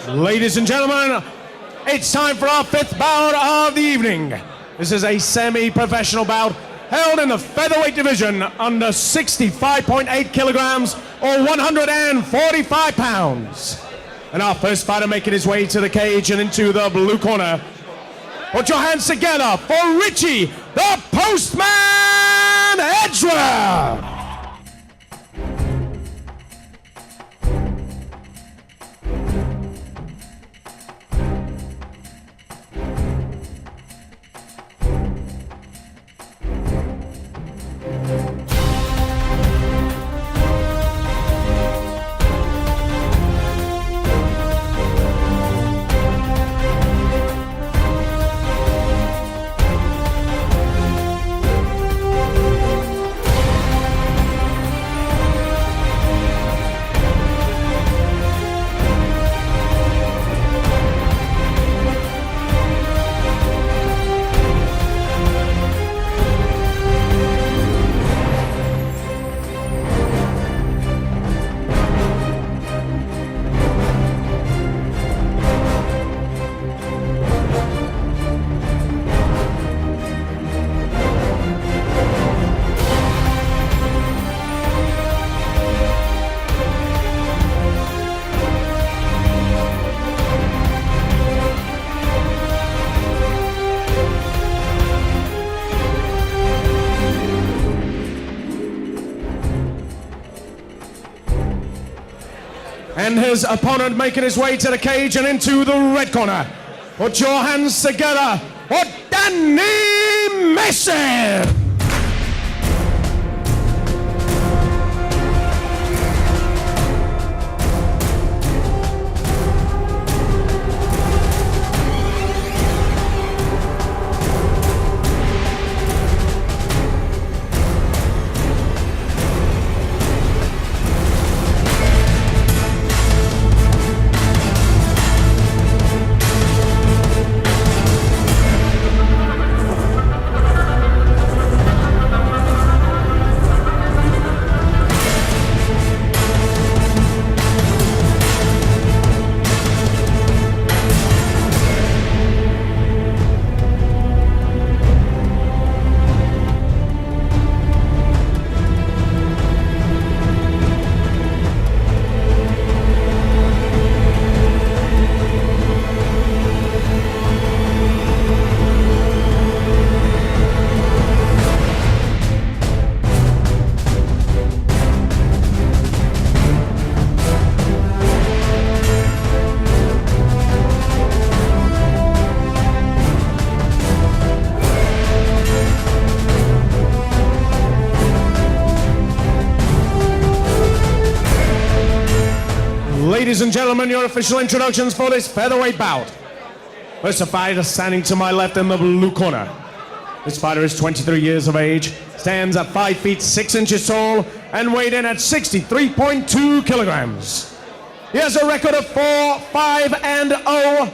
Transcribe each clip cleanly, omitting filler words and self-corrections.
Ladies and gentlemen, it's time for our fifth bout of the evening. This is a semi-professional bout held in the featherweight division under 65.8 kilograms or 145 pounds. And our first fighter making his way to the cage and into the blue corner. Put your hands together for Richie, the Postman Edgeworth. And his opponent making his way to the cage and into the red corner. Put your hands together for Danny Missin. Ladies and gentlemen, your official introductions for this featherweight bout. First, a fighter standing to my left in the blue corner. This fighter is 23 years of age, stands at 5 feet 6 inches tall, and weighed in at 63.2 kilograms. He has a record of 4-5-0,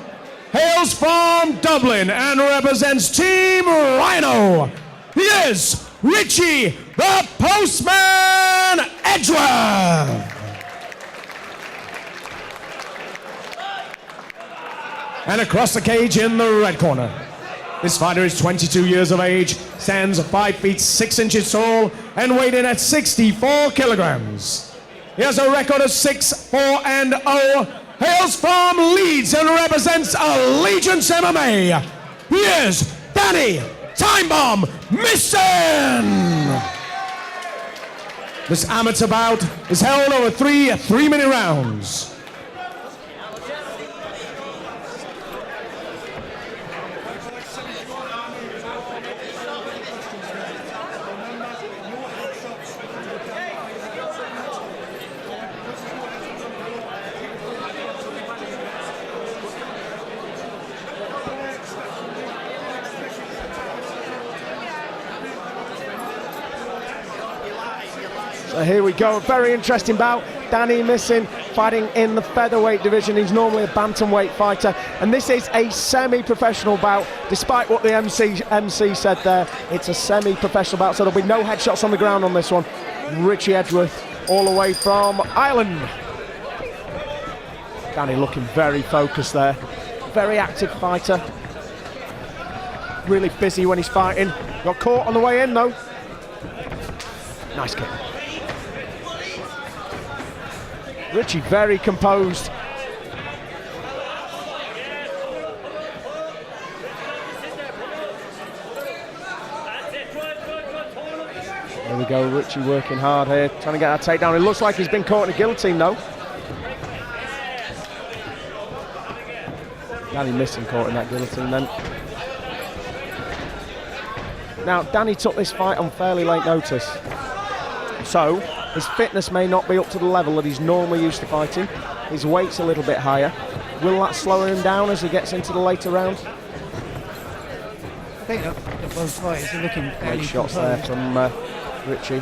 hails from Dublin, and represents Team Rhino. He is Richie, the Postman Edgeworth. And across the cage in the red corner. This fighter is 22 years of age, stands 5 feet 6 inches tall, and weighed in at 64 kilograms. He has a record of 6-4-0, hails from Leeds and represents Allegiance MMA. He is Danny Time Bomb Missin. This amateur bout is held over three 3-minute rounds. So here we go, a very interesting bout. Danny Missin fighting in the featherweight division. He's normally a bantamweight fighter, and this is a semi-professional bout. Despite what the MC said there, it's a semi-professional bout, so there'll be no headshots on the ground on this one. Richie Edgeworth, all the way from Ireland. Danny looking very focused there. Very active fighter. Really busy when he's fighting. Got caught on the way in though. Nice kick. Richie very composed. There we go, Richie working hard here, trying to get that takedown. It looks like he's been caught in a guillotine though. Danny Missin caught in that guillotine then. Now, Danny took this fight on fairly late notice, so his fitness may not be up to the level that he's normally used to fighting. His weight's a little bit higher. Will that slow him down as he gets into the later rounds? I think that both fighters are looking fairly Great shots composed. there from Richie.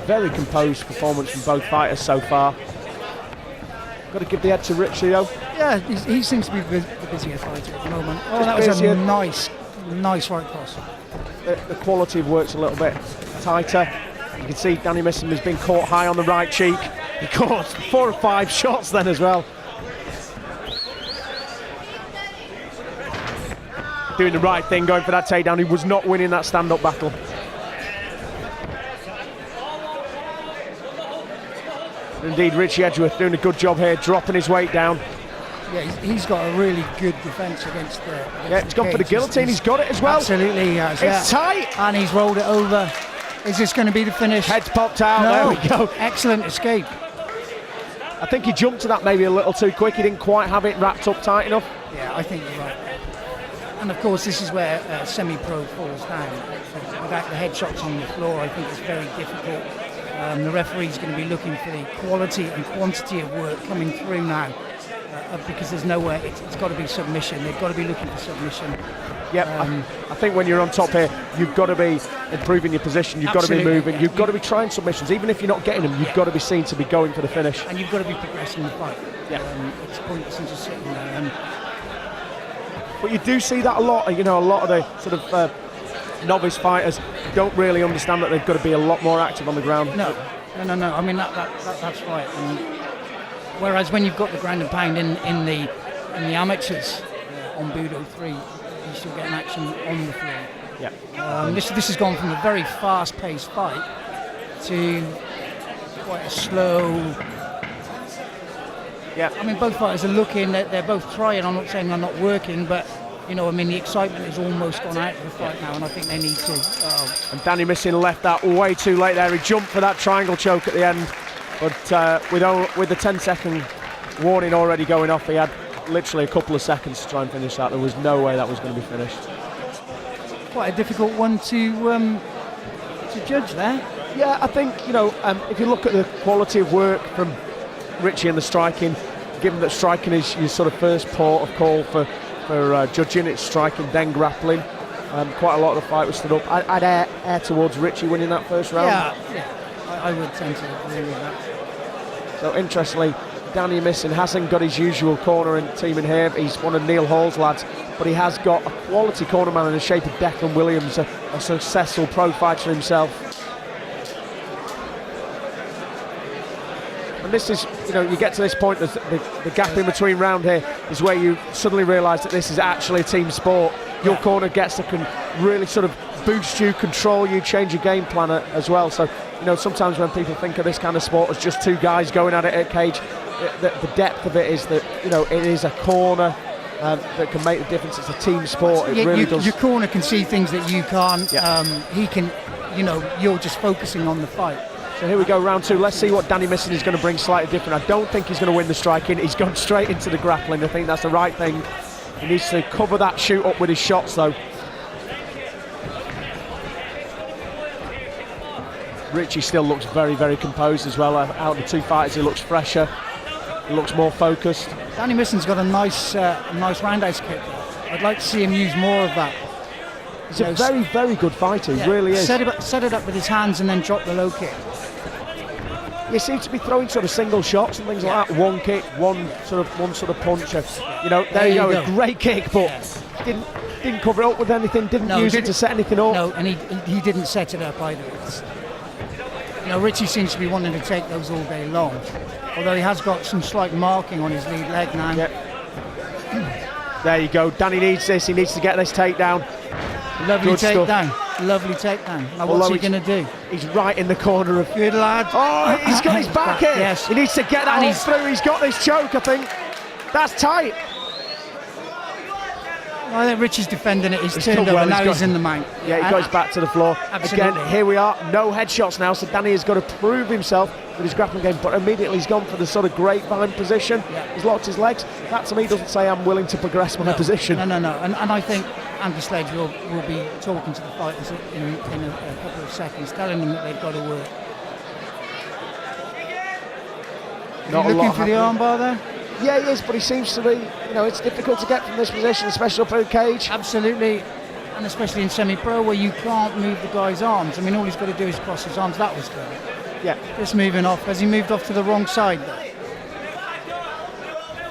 Very composed performance from both fighters so far. Got to give the head to Richie though. Yeah, he seems to be the busier fighter at the moment. Oh, Just that was busier. a nice right cross. The quality of work's a little bit tighter. You can see Danny Missin has been caught high on the right cheek. He caught 4 or 5 shots then as well. Doing the right thing, going for that takedown. He was not winning that stand-up battle. Indeed, Richie Edgeworth doing a good job here, dropping his weight down. Yeah, he's got a really good defence against the. Yeah, he's gone for the guillotine. He's got it as well. Absolutely, he has. It's tight. And he's rolled it over. Is this going to be the finish? Head's popped out. No. There we go. Excellent escape. I think he jumped to that maybe a little too quick. He didn't quite have it wrapped up tight enough. Yeah, I think you're right. And of course, this is where semi-pro falls down. Without the headshots on the floor, I think it's very difficult. The referee's going to be looking for the quality and quantity of work coming through now, because there's nowhere. It's got to be submission. They've got to be looking for submission. Yep, I think when you're on top here, you've got to be improving your position. You've got to be moving. Yeah. You've got to be trying submissions, even if you're not getting them. You've got to be seen to be going for the finish. And you've got to be progressing the fight. Yeah. It's pointless in just sitting there. But you do see that a lot. You know, a lot of the sort of novice fighters don't really understand that they've got to be a lot more active on the ground. No. I mean that's right. And whereas when you've got the ground and pound in the amateurs on Budo 3, you still get an action on the floor. Yeah. This has gone from a very fast-paced fight to quite a slow. Yeah. I mean, both fighters are looking. They're both trying. I'm not saying they're not working, but you know, I mean, the excitement has almost gone out of the fight now, and I think they need to. And Danny Missin left that way too late there. He jumped for that triangle choke at the end, but with the 10-second warning already going off, he had literally a couple of seconds to try and finish that. There was no way that was going to be finished. Quite a difficult one to judge there. Yeah, I think, you know, if you look at the quality of work from Richie and the striking, given that striking is your sort of first port of call for judging, it's striking then grappling. Quite a lot of the fight was stood up. I'd air towards Richie winning that first round. Yeah, I would tend to agree with that. So interestingly, Danny Missin hasn't got his usual corner and team in here. He's one of Neil Hall's lads, but he has got a quality corner man in the shape of Declan Williams, a successful pro fighter himself. And this is, you know, you get to this point, the gap in between round here is where you suddenly realise that this is actually a team sport. Your corner gets that can really sort of boost you, control you, change your game plan as well. So, you know, sometimes when people think of this kind of sport as just two guys going at it at a cage, the depth of it is that, you know, it is a corner that can make the difference. It's a team sport. It really does. Your corner can see things that you can't. Yeah. He can, you know, you're just focusing on the fight. So here we go, round 2. Let's see what Danny Missin is going to bring slightly different. I don't think he's going to win the striking. He's gone straight into the grappling. I think that's the right thing. He needs to cover that shoot up with his shots, though. Richie still looks very, very composed as well. Out of the two fighters, he looks fresher. He looks more focused. Danny Missin's got a nice roundhouse kick. I'd like to see him use more of that. He's a very, very good fighter. He really is. Set it up with his hands and then drop the low kick. He seems to be throwing sort of single shots and things like that. One kick, one sort of punch. You know, there you go. A great kick, but didn't cover it up with anything. Didn't use it to set anything up. No, and he didn't set it up either. You know, Richie seems to be wanting to take those all day long, although he has got some slight marking on his lead leg now. Yep. There you go. Danny needs this. He needs to get this takedown. Lovely Good takedown. stuff. Lovely takedown. Now what's he going to do? He's right in the corner of... Good lad. Oh, he's got his back here. Yes. He needs to get that hold through. He's got this choke, I think. That's tight. I think Richie's defending it. He's turned over. Now he's in the mount. Yeah, he got his back to the floor. Absolutely. Again, here we are. No headshots now, so Danny has got to prove himself with his grappling game, but immediately he's gone for the sort of grapevine position. Yeah. He's locked his legs. That to me doesn't say I'm willing to progress my position. No. And I think Andy Sledge will be talking to the fighters in a couple of seconds, telling them that they've got to work. Not looking for the armbar there? Yeah, he is, but he seems to be, you know, it's difficult to get from this position, especially up in the cage. Absolutely, and especially in semi-pro where you can't move the guy's arms. I mean, all he's got to do is cross his arms. That was good. Yeah. Just moving off. Has he moved off to the wrong side though?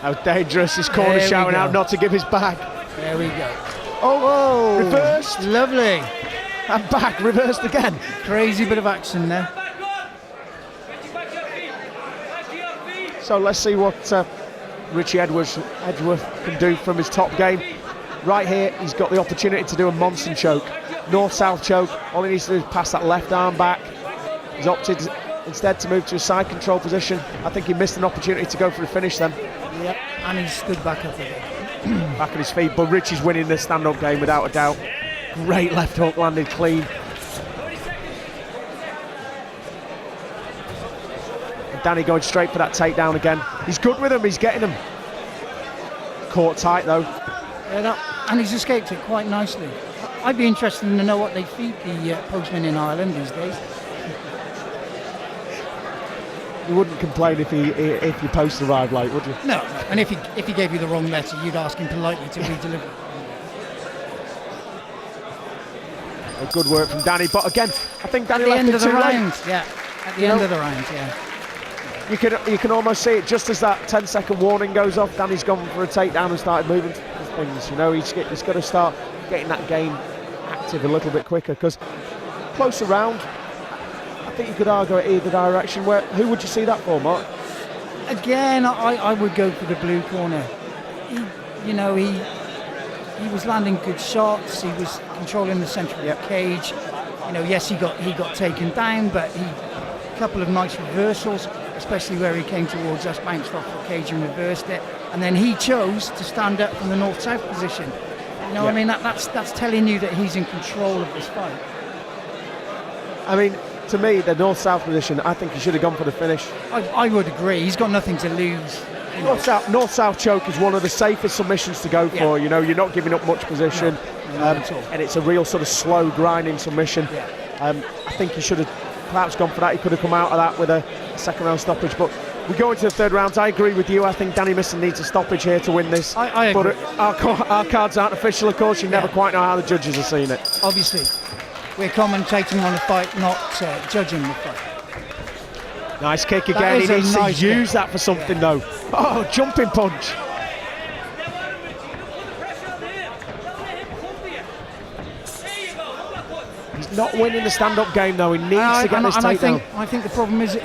How dangerous, his corner shouting out not to give his back. There we go. Oh, reversed. Lovely. And back, reversed again. Crazy bit of action there. So let's see what Richie Edwards can do from his top game. Right here, he's got the opportunity to do a Monson choke. North-south choke. All he needs to do is pass that left arm back. He's opted instead to move to a side control position. I think he missed an opportunity to go for a finish then. Yep, and he stood back up again. Back at his feet, but Richie's winning the stand-up game without a doubt. Great left hook landed clean. And Danny going straight for that takedown again. He's good with him, he's getting him. Caught tight though. Yeah, and he's escaped it quite nicely. I'd be interested to know what they feed the postmen in Ireland these days. You wouldn't complain if your post arrived late, would you? No, and if he gave you the wrong letter, you'd ask him politely to re-deliver. Good work from Danny, but again, I think Danny left it too late. Yeah, at the end of the round, yeah. You can almost see it just as that 10-second warning goes off. Danny's gone for a takedown and started moving things. You know, he's got to start getting that game active a little bit quicker because closer round. I think you could argue it either direction. Who would you see that for, Mark? Again, I would go for the blue corner. He was landing good shots. He was controlling the centre of the cage. You know, yes, he got taken down, but a couple of nice reversals, especially where he came towards us, bounced off the cage and reversed it, and then he chose to stand up from the north-south position. You know, I mean, that's telling you that he's in control of this fight. I mean, to me, the north-south position, I think he should have gone for the finish. I would agree. He's got nothing to lose. North-south choke is one of the safest submissions to go for. You know, you're not giving up much position, and it's a real sort of slow grinding submission. I think he should have perhaps gone for that. He could have come out of that with a second round stoppage, but we go into the third round. I agree with you. I think Danny Missin needs a stoppage here to win this. I agree. But our cards aren't official, of course. You never quite know how the judges are seeing it. Obviously, we're commentating on the fight, not judging the fight. Nice kick again. He needs to use that for something, though. Oh, jumping punch. He's not winning the stand-up game, though. He needs to get this takedown. I think the problem is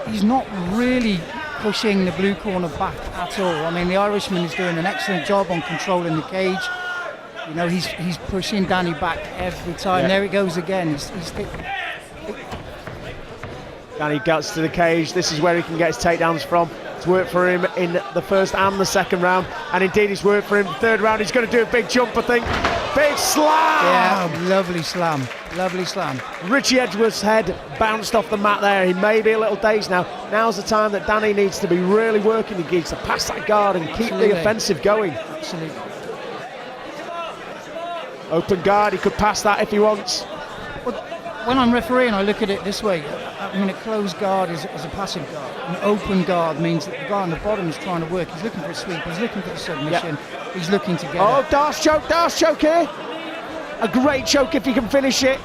he's not really pushing the blue corner back at all. I mean, the Irishman is doing an excellent job on controlling the cage. You know, he's pushing Danny back every time. There it goes again. Danny gets to the cage. This is where he can get his takedowns from. It's worked for him in the first and the second round, and indeed it's worked for him in the third round. He's going to do a big jump, I think. Big slam! Yeah, lovely slam. Lovely slam. Richie Edwards' head bounced off the mat there. He may be a little dazed now. Now's the time that Danny needs to be really working the gigs to pass that guard and keep the offensive going. Absolutely. Open guard, he could pass that if he wants. Well, when I'm refereeing, I look at it this way. I mean, a closed guard is a passive guard. An open guard means that the guy on the bottom is trying to work. He's looking for a sweep, he's looking for the submission, he's looking to get it. Darce choke here. A great choke if he can finish it.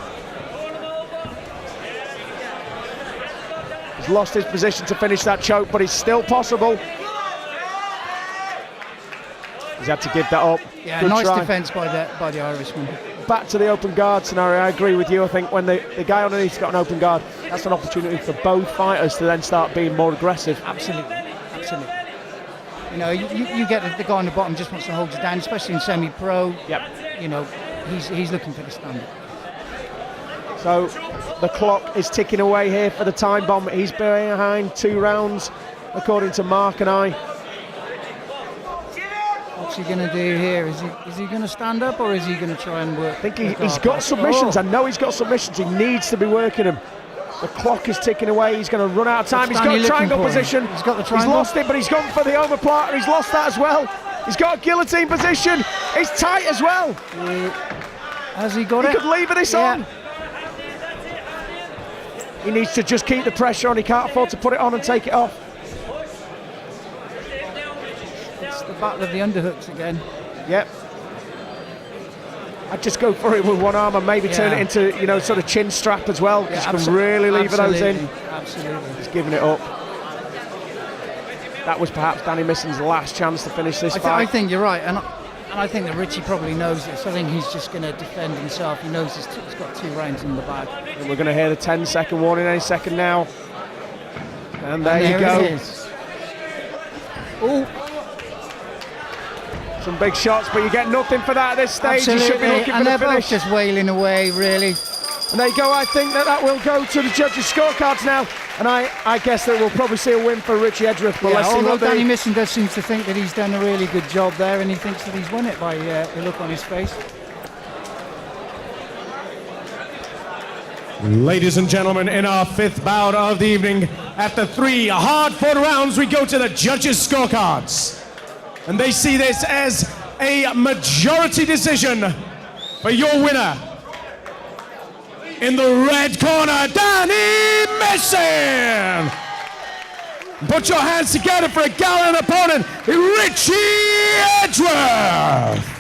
He's lost his position to finish that choke, but it's still possible. He's had to give that up. Yeah, Good nice try. defence by the Irishman. back to the open guard scenario, I agree with you. I think when the guy underneath's got an open guard, that's an opportunity for both fighters to then start being more aggressive. Absolutely, absolutely. You know, you get the guy on the bottom just wants to hold you down, especially in semi-pro. Yep. You know, he's looking for the stand-up. So the clock is ticking away here for the time bomb. He's behind 2 rounds, according to Mark and I. What's he going to do here? Is he going to stand up, or is he going to try and work? I think he's got submissions. I know he's got submissions. He needs to be working them. The clock is ticking away. He's going to run out of time. He's got a triangle position. He's got the triangle. He's lost it, but he's gone for the omoplata. He's lost that as well. He's got a guillotine position. He's tight as well. Has he got it? He could lever this on. He needs to just keep the pressure on. He can't afford to put it on and take it off. It's the battle of the underhooks again. Yep. I'd just go for it with one arm and maybe turn it into, you know, sort of chin strap as well, because you can really lever those in. Absolutely. He's giving it up. That was perhaps Danny Missin's last chance to finish this fight. I think you're right, and I think that Richie probably knows this. I think he's just going to defend himself. He knows he's got 2 rounds in the bag. And we're going to hear the 10-second warning any second now. And there you go. It is. Oh. Some big shots, but you get nothing for that at this stage. Absolutely. You should be looking for the finish. And they're both just wailing away, really. And there you go. I think that will go to the judges' scorecards now. And I guess that we'll probably see a win for Richie Edgeworth. But let's see although what Danny Missin does seem to think that he's done a really good job there, and he thinks that he's won it by the look on his face. Ladies and gentlemen, in our 5th bout of the evening, after 3 hard-fought rounds, we go to the judges' scorecards. And they see this as a majority decision for your winner. In the red corner, Danny Missin! Put your hands together for a gallant opponent, Richie Edgeworth!